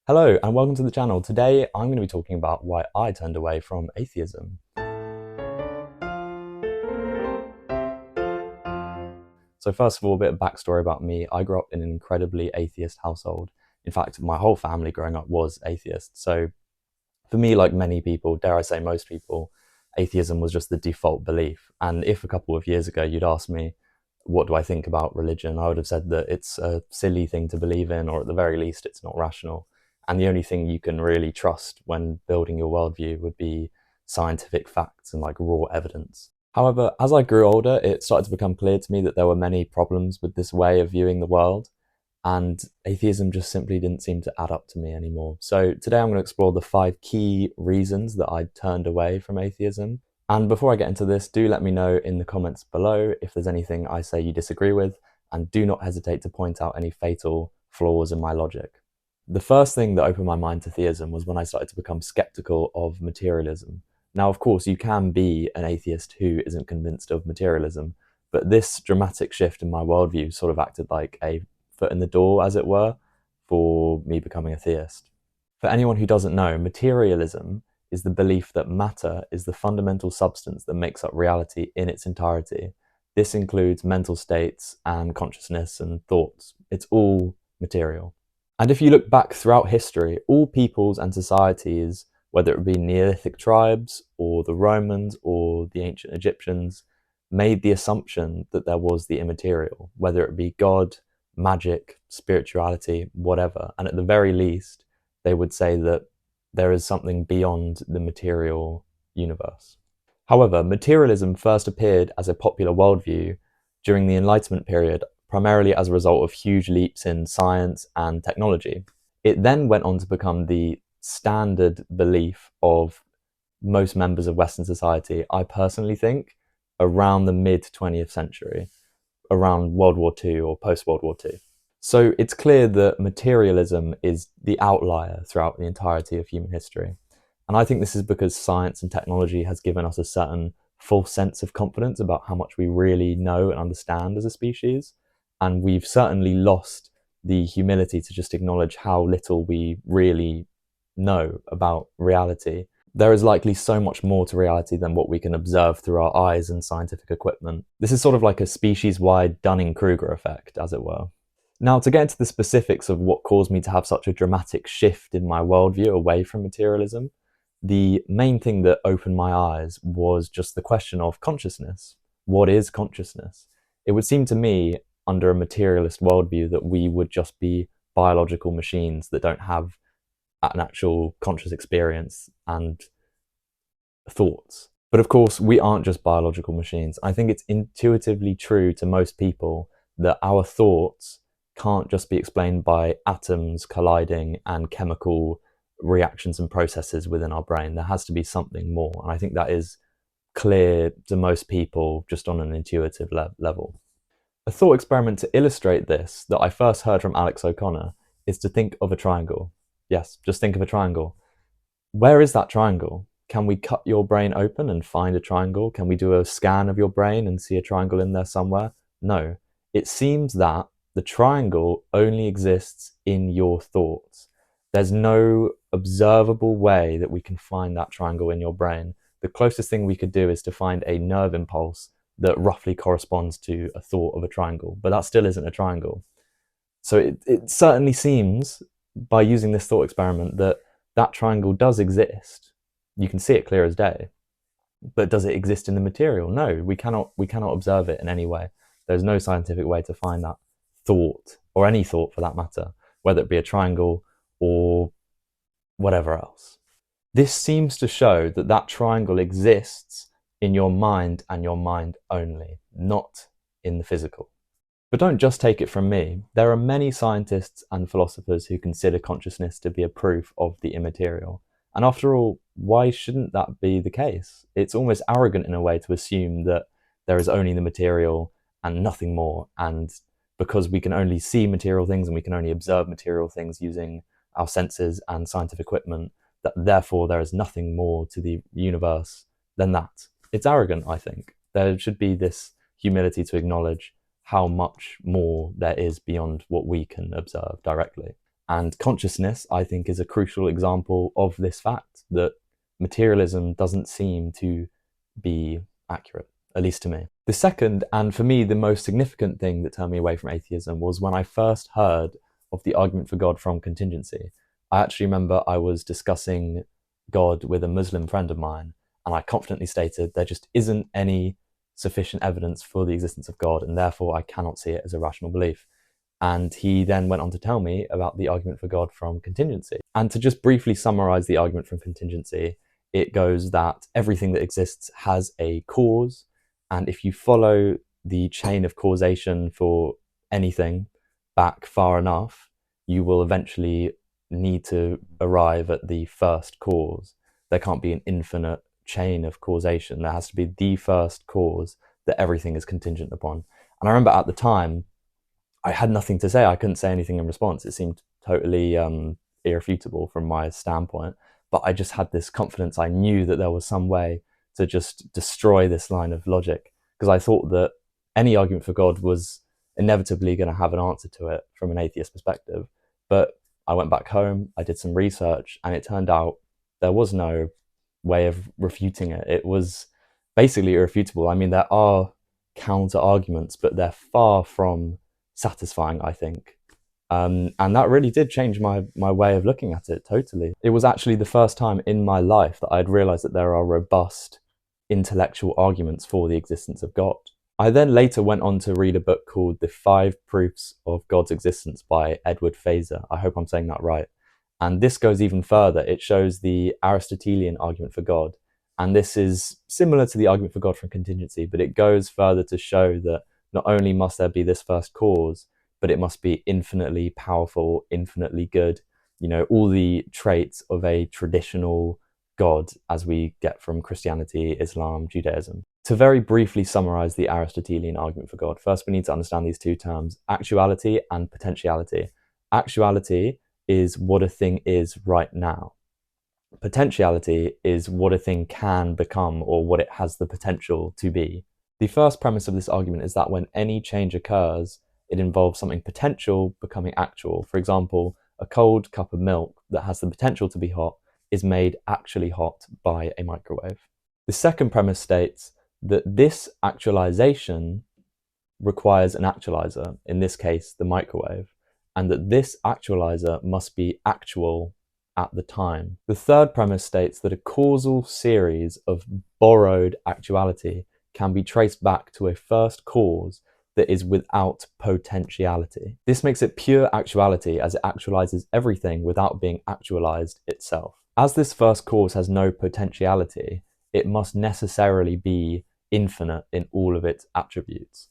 Hello and welcome to the channel. Today I'm going to be talking about why I turned away from atheism. So first of all, a bit of backstory about me. I grew up in an incredibly atheist household. In fact, my whole family growing up was atheist. So for me, like many people, dare I say most people, atheism was just the default belief. And if a couple of years ago you'd asked me, what do I think about religion? I would have said that it's a silly thing to believe in, or at the very least, it's not rational. And the only thing you can really trust when building your worldview would be scientific facts and like raw evidence. However, as I grew older, it started to become clear to me that there were many problems with this way of viewing the world, and atheism just simply didn't seem to add up to me anymore. So today I'm going to explore the 5 key reasons that I turned away from atheism. And before I get into this, do let me know in the comments below if there's anything I say you disagree with, and do not hesitate to point out any fatal flaws in my logic. The first thing that opened my mind to theism was when I started to become skeptical of materialism. Now, of course, you can be an atheist who isn't convinced of materialism, but this dramatic shift in my worldview sort of acted like a foot in the door, as it were, for me becoming a theist. For anyone who doesn't know, materialism is the belief that matter is the fundamental substance that makes up reality in its entirety. This includes mental states and consciousness and thoughts. It's all material. And if you look back throughout history, all peoples and societies, whether it be Neolithic tribes or the Romans or the ancient Egyptians, made the assumption that there was the immaterial, whether it be God, magic, spirituality, whatever. And at the very least, they would say that there is something beyond the material universe. However, materialism first appeared as a popular worldview during the Enlightenment period, primarily as a result of huge leaps in science and technology. It then went on to become the standard belief of most members of Western society, I personally think, around the mid-20th century, around World War II or post-World War II. So it's clear that materialism is the outlier throughout the entirety of human history. And I think this is because science and technology has given us a certain false sense of confidence about how much we really know and understand as a species. And we've certainly lost the humility to just acknowledge how little we really know about reality. There is likely so much more to reality than what we can observe through our eyes and scientific equipment. This is sort of like a species-wide Dunning-Kruger effect, as it were. Now, to get into the specifics of what caused me to have such a dramatic shift in my worldview away from materialism, the main thing that opened my eyes was just the question of consciousness. What is consciousness? It would seem to me, under a materialist worldview, that we would just be biological machines that don't have an actual conscious experience and thoughts. But of course, we aren't just biological machines. I think it's intuitively true to most people that our thoughts can't just be explained by atoms colliding and chemical reactions and processes within our brain. There has to be something more. And I think that is clear to most people just on an intuitive level. A thought experiment to illustrate this that I first heard from Alex O'Connor is to think of a triangle. Yes, just think of a triangle. Where is that triangle? Can we cut your brain open and find a triangle? Can we do a scan of your brain and see a triangle in there somewhere? No. It seems that the triangle only exists in your thoughts. There's no observable way that we can find that triangle in your brain. The closest thing we could do is to find a nerve impulse that roughly corresponds to a thought of a triangle, but that still isn't a triangle. So it certainly seems, by using this thought experiment, that that triangle does exist. You can see it clear as day. But does it exist in the material? No, we cannot observe it in any way. There's no scientific way to find that thought, or any thought for that matter, whether it be a triangle or whatever else. This seems to show that that triangle exists in your mind and your mind only, not in the physical. But don't just take it from me. There are many scientists and philosophers who consider consciousness to be a proof of the immaterial. And after all, why shouldn't that be the case? It's almost arrogant in a way to assume that there is only the material and nothing more. And because we can only see material things and we can only observe material things using our senses and scientific equipment, that therefore there is nothing more to the universe than that. It's arrogant, I think. There should be this humility to acknowledge how much more there is beyond what we can observe directly. And consciousness, I think, is a crucial example of this fact, that materialism doesn't seem to be accurate, at least to me. The second, and for me the most significant thing that turned me away from atheism, was when I first heard of the argument for God from contingency. I actually remember I was discussing God with a Muslim friend of mine, and I confidently stated there just isn't any sufficient evidence for the existence of God, and therefore I cannot see it as a rational belief. And he then went on to tell me about the argument for God from contingency. And to just briefly summarize the argument from contingency, it goes that everything that exists has a cause, and if you follow the chain of causation for anything back far enough, you will eventually need to arrive at the first cause. There can't be an infinite chain of causation. There has to be the first cause that everything is contingent upon. And I remember at the time, I had nothing to say. I couldn't say anything in response. It seemed totally irrefutable from my standpoint. But I just had this confidence. I knew that there was some way to just destroy this line of logic, because I thought that any argument for God was inevitably going to have an answer to it from an atheist perspective. But I went back home, I did some research, and it turned out there was no way of refuting it. It was basically irrefutable. I mean, there are counter arguments, but they're far from satisfying, I think. And that really did change my way of looking at it totally. It was actually the first time in my life that I'd realized that there are robust intellectual arguments for the existence of God. I then later went on to read a book called The 5 Proofs of God's Existence by Edward Fraser. I hope I'm saying that right. And this goes even further. It shows the Aristotelian argument for God. And this is similar to the argument for God from contingency, but it goes further to show that not only must there be this first cause, but it must be infinitely powerful, infinitely good, all the traits of a traditional God as we get from Christianity, Islam, Judaism. To very briefly summarize the Aristotelian argument for God, first we need to understand these two terms, actuality and potentiality. Actuality is what a thing is right now. Potentiality is what a thing can become, or what it has the potential to be. The first premise of this argument is that when any change occurs, it involves something potential becoming actual. For example, a cold cup of milk that has the potential to be hot is made actually hot by a microwave. The second premise states that this actualization requires an actualizer, in this case, the microwave, and that this actualizer must be actual at the time. The third premise states that a causal series of borrowed actuality can be traced back to a first cause that is without potentiality. This makes it pure actuality, as it actualizes everything without being actualized itself. As this first cause has no potentiality, it must necessarily be infinite in all of its attributes.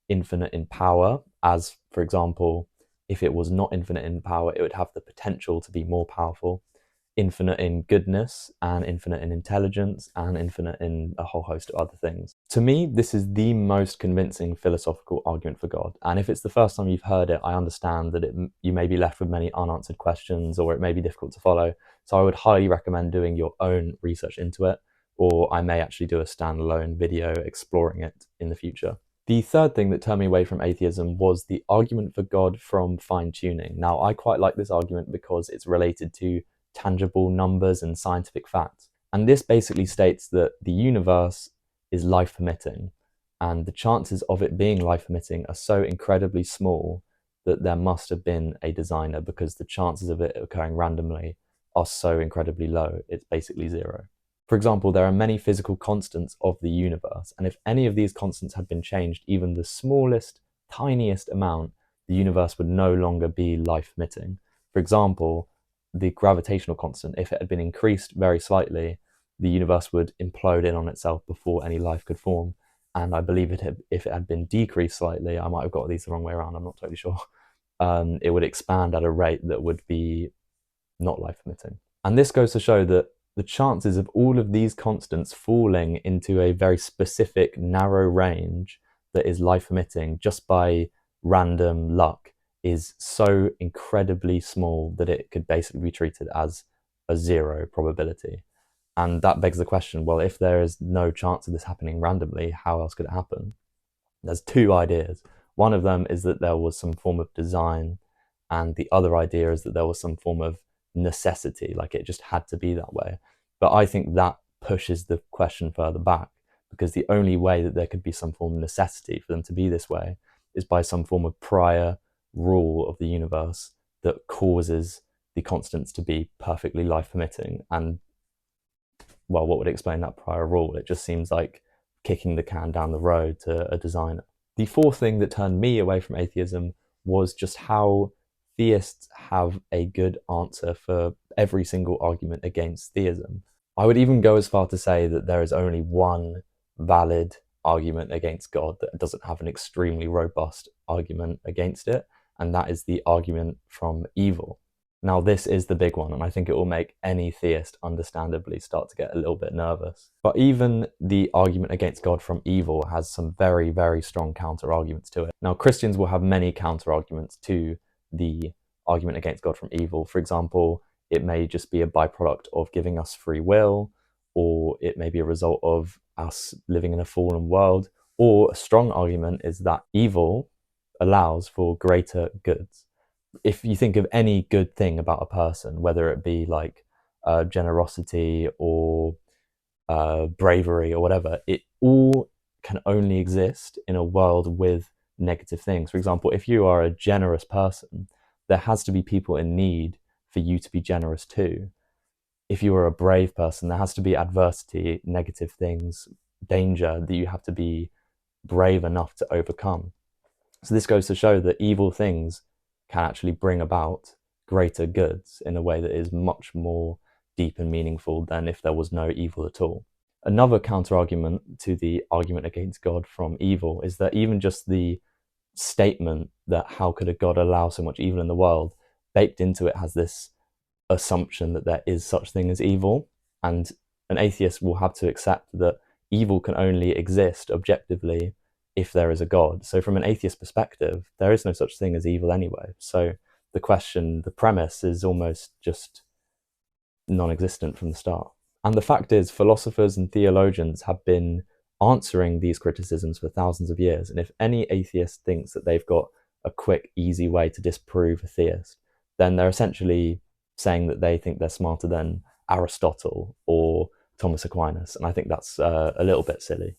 Infinite in power, as, for example, if it was not infinite in power, it would have the potential to be more powerful. Infinite in goodness, and infinite in intelligence, and infinite in a whole host of other things. To me, this is the most convincing philosophical argument for God. And if it's the first time you've heard it, I understand that you may be left with many unanswered questions, or it may be difficult to follow. So I would highly recommend doing your own research into it, or I may actually do a standalone video exploring it in the future. The third thing that turned me away from atheism was the argument for God from fine-tuning. Now, I quite like this argument because it's related to tangible numbers and scientific facts. And this basically states that the universe is life-permitting, and the chances of it being life-permitting are so incredibly small that there must have been a designer, because the chances of it occurring randomly are so incredibly low, it's basically zero. For example, there are many physical constants of the universe, and if any of these constants had been changed even the smallest, tiniest amount, the universe would no longer be life-permitting. For example, the gravitational constant, if it had been increased very slightly, the universe would implode in on itself before any life could form. And I believe if it had been decreased slightly, I might have got these the wrong way around, I'm not totally sure, it would expand at a rate that would be not life-permitting. And this goes to show that the chances of all of these constants falling into a very specific, narrow range that is life-permitting just by random luck is so incredibly small that it could basically be treated as a zero probability. And that begs the question, well, if there is no chance of this happening randomly, how else could it happen? There's two ideas. One of them is that there was some form of design and the other idea is that there was some form of necessity, like it just had to be that way. But I think that pushes the question further back, because the only way that there could be some form of necessity for them to be this way is by some form of prior rule of the universe that causes the constants to be perfectly life permitting. And well, what would explain that prior rule? It just seems like kicking the can down the road to a designer. The fourth thing that turned me away from atheism was just how theists have a good answer for every single argument against theism. I would even go as far to say that there is only one valid argument against God that doesn't have an extremely robust argument against it, and that is the argument from evil. Now, this is the big one, and I think it will make any theist understandably start to get a little bit nervous. But even the argument against God from evil has some very, very strong counter-arguments to it. Now, Christians will have many counter-arguments to the argument against God from evil. For example, it may just be a byproduct of giving us free will, or it may be a result of us living in a fallen world, or a strong argument is that evil allows for greater goods. If you think of any good thing about a person, whether it be like generosity or bravery or whatever, it all can only exist in a world with negative things. For example, if you are a generous person, there has to be people in need for you to be generous too. If you are a brave person, there has to be adversity, negative things, danger that you have to be brave enough to overcome. So this goes to show that evil things can actually bring about greater goods in a way that is much more deep and meaningful than if there was no evil at all. Another counter-argument to the argument against God from evil is that even just the statement that how could a God allow so much evil in the world, baked into it has this assumption that there is such thing as evil, and an atheist will have to accept that evil can only exist objectively if there is a God. So from an atheist perspective, there is no such thing as evil anyway. So the question, the premise is almost just non-existent from the start. And the fact is, philosophers and theologians have been answering these criticisms for thousands of years. And if any atheist thinks that they've got a quick, easy way to disprove a theist, then they're essentially saying that they think they're smarter than Aristotle or Thomas Aquinas. And I think that's a little bit silly.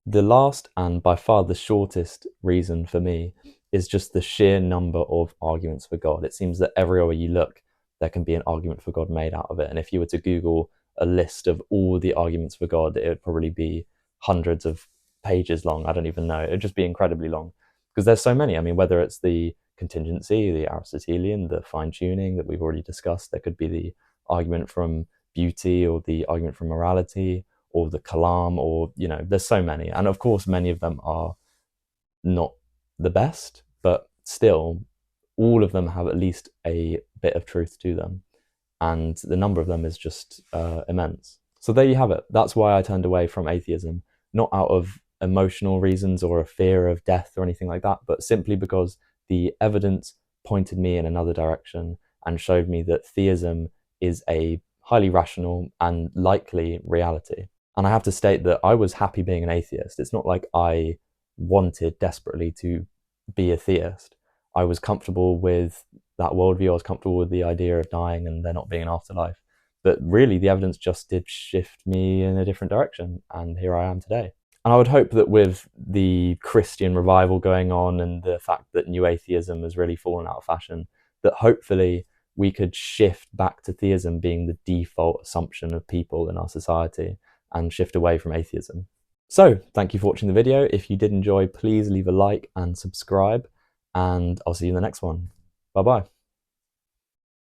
The last and by far the shortest reason for me is just the sheer number of arguments for God. It seems that everywhere you look, there can be an argument for God made out of it. And if you were to Google a list of all the arguments for God, it would probably be hundreds of pages long. I don't even know. It would just be incredibly long because there's so many. I mean, whether it's the contingency, the Aristotelian, the fine-tuning that we've already discussed, there could be the argument from beauty or the argument from morality, or the kalam, or, you know, there's so many. And of course, many of them are not the best, but still, all of them have at least a bit of truth to them. And the number of them is just immense. So there you have it. That's why I turned away from atheism, not out of emotional reasons or a fear of death or anything like that, but simply because the evidence pointed me in another direction and showed me that theism is a highly rational and likely reality. And I have to state that I was happy being an atheist. It's not like I wanted desperately to be a theist. I was comfortable with that worldview. I was comfortable with the idea of dying and there not being an afterlife. But really, the evidence just did shift me in a different direction. And here I am today. And I would hope that with the Christian revival going on and the fact that new atheism has really fallen out of fashion, that hopefully we could shift back to theism being the default assumption of people in our society, and shift away from atheism. So thank you for watching the video. If you did enjoy, please leave a like and subscribe, and I'll see you in the next one. Bye bye.